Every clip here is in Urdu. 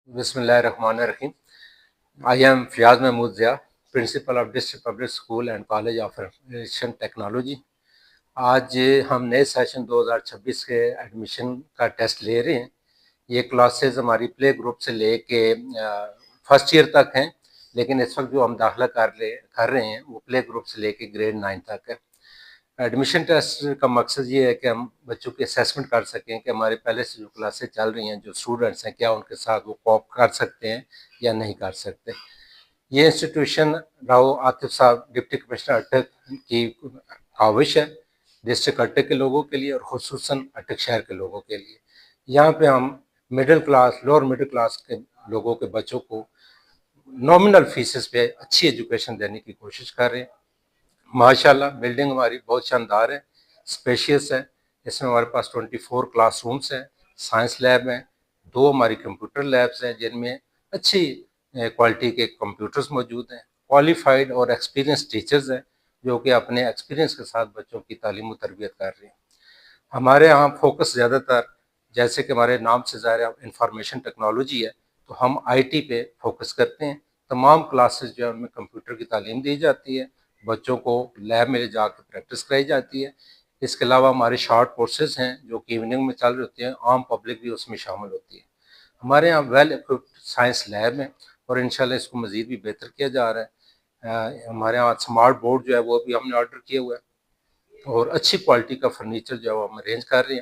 Bismillahirrahmanirrahim. I am Fiyaz Mahmood Zia, Principal of District Public School and College of Information Technology. آج ہم نئے سیشن 2026 کے ایڈمیشن کا ٹیسٹ لے رہے ہیں. یہ کلاسز ہماری پلے گروپ سے لے کے فرسٹ ایئر تک ہیں، لیکن اس وقت جو ہم داخلہ کر رہے ہیں وہ پلے گروپ سے لے کے گریڈ 9 تک ہے. ایڈمیشن ٹیسٹ کا مقصد یہ ہے کہ ہم بچوں کی اسیسمنٹ کر سکیں کہ ہمارے پہلے سے جو کلاسیں چل رہی ہیں، جو اسٹوڈنٹس ہیں، کیا ان کے ساتھ وہ کوپ کر سکتے ہیں یا نہیں کر سکتے. یہ انسٹیٹیوشن راؤ عاطف صاحب ڈپٹی کمشنر اٹک کی کاوش ہے ڈسٹرکٹ اٹک کے لوگوں کے لیے اور خصوصاً اٹک شہر کے لوگوں کے لیے. یہاں پہ ہم middle class, lower middle class کے لوگوں کے بچوں کو نومنل فیسز پہ اچھی ایجوکیشن دینے کی کوشش کر رہے ہیں. ماشاءاللہ بلڈنگ ہماری بہت شاندار ہے، اسپیشیس ہے. اس میں ہمارے پاس 24 کلاس رومس ہیں، سائنس لیب ہیں، 2 ہماری کمپیوٹر لیبس ہیں جن میں اچھی کوالٹی کے کمپیوٹرز موجود ہیں. کوالیفائڈ اور ایکسپیرینس ٹیچرز ہیں جو کہ اپنے ایکسپیرینس کے ساتھ بچوں کی تعلیم و تربیت کر رہے ہیں. ہمارے یہاں فوکس زیادہ تر، جیسے کہ ہمارے نام سے ظاہر انفارمیشن ٹیکنالوجی ہے، تو ہم آئی ٹی پہ فوکس کرتے ہیں. تمام کلاسز جو ہے ان میں کمپیوٹر کی تعلیم دی جاتی ہے، بچوں کو لیب میں جا کے پریکٹس کرائی جاتی ہے. اس کے علاوہ ہمارے شارٹ کورسز ہیں جو کہ ایوننگ میں چل رہے ہوتے ہیں، عام پبلک بھی اس میں شامل ہوتی ہے. ہمارے یہاں ویل ایکوپڈ سائنس لیب ہے اور انشاءاللہ اس کو مزید بھی بہتر کیا جا رہا ہے. ہمارے یہاں اسمارٹ بورڈ جو ہے وہ بھی ہم نے آرڈر کیا ہوا ہے اور اچھی کوالٹی کا فرنیچر جو ہے وہ ہم ارینج کر رہے ہیں.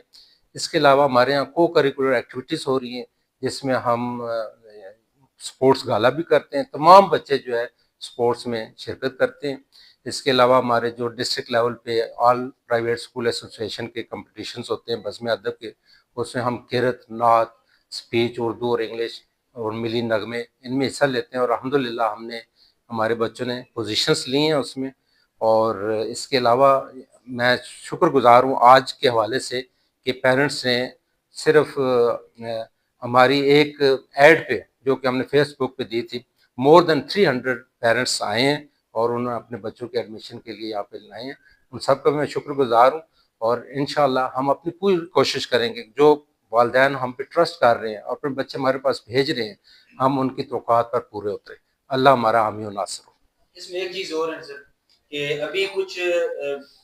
اس کے علاوہ ہمارے یہاں کو کریکولر ایکٹیویٹیز ہو رہی ہیں جس میں ہم سپورٹس گالا بھی کرتے ہیں. تمام بچے جو ہے سپورٹس میں شرکت کرتے ہیں. اس کے علاوہ ہمارے جو ڈسٹرکٹ لیول پہ آل پرائیویٹ اسکول ایسوسیشن کے کمپٹیشنز ہوتے ہیں بزم ادب کے، اس میں ہم کیرت، نعت، اسپیچ، اردو اور انگلش اور ملی نغمے ان میں حصہ لیتے ہیں اور الحمدللہ ہمارے بچوں نے پوزیشنز لی ہیں اس میں. اور اس کے علاوہ میں شکر گزار ہوں آج کے حوالے سے کہ پیرنٹس نے صرف ہماری ایک ایڈ پہ جو کہ ہم نے فیس بک پہ دی تھی، مور دین 300 پیرنٹس آئے ہیں اور انہوں نے اپنے بچوں کے ایڈمیشن کے لیے یہاں پہ لائے ہیں. ان سب کا میں شکر گزار ہوں اور انشاءاللہ ہم اپنی پوری کوشش کریں گے جو والدین ہم پہ ٹرسٹ کر رہے ہیں اور اپنے بچے ہمارے پاس بھیج رہے ہیں، ہم ان کی توقعات پر پورے اتریں. اللہ ہمارا حامی و ناصر ہو. اس میں ایک چیز اور ہے سر کہ ابھی کچھ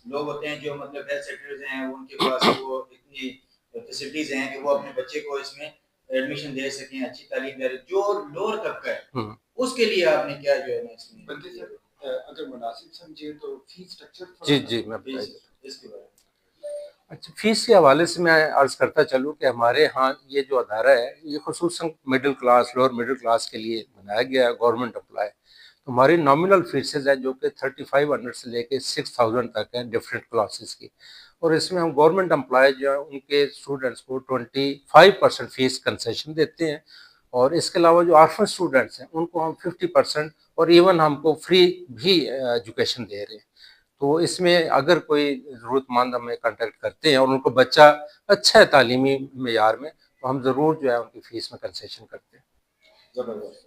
لوگ ہوتے ہیں جو مطلب ہیلتھ سیکٹرز ہیں، ان کے پاس وہ اتنی فیسلٹیز ہیں کہ وہ اپنے بچے کو اس میں ایڈمیشن دے سکیں، اچھی تعلیم دے. جو لوور طبقہ ہے اس کے لیے آپ نے کیا جو ہے نا اس میں بلکہ سر اگر مناسب سمجھے تو فیس سٹرکچر جی میں اس کے بارے میں. اچھا، فیس کے حوالے سے میں عرض کرتا چلوں کہ ہمارے ہاں یہ جو ادارہ ہے یہ خصوصاً middle class, lower middle class کے لیے بنایا گیا ہے، گورنمنٹ امپلائی. تو ہماری نامنل فیسز ہے جو کہ 3500 سے لے کے 6000 تک ہیں ڈفرینٹ کلاسز کی. اور اس میں ہم گورنمنٹ امپلائی جو ہیں ان کے اسٹوڈنٹس کو 25% فیس کنسیشن دیتے ہیں. اور اس کے علاوہ جو آرفن اسٹوڈنٹس ہیں ان کو ہم 50% اور ایون ہم کو فری بھی ایجوکیشن دے رہے ہیں. تو اس میں اگر کوئی ضرورت مند ہمیں کانٹیکٹ کرتے ہیں اور ان کو بچہ اچھا ہے تعلیمی معیار میں، تو ہم ضرور جو ہے ان کی فیس میں کنسیشن کرتے ہیں. زبردست.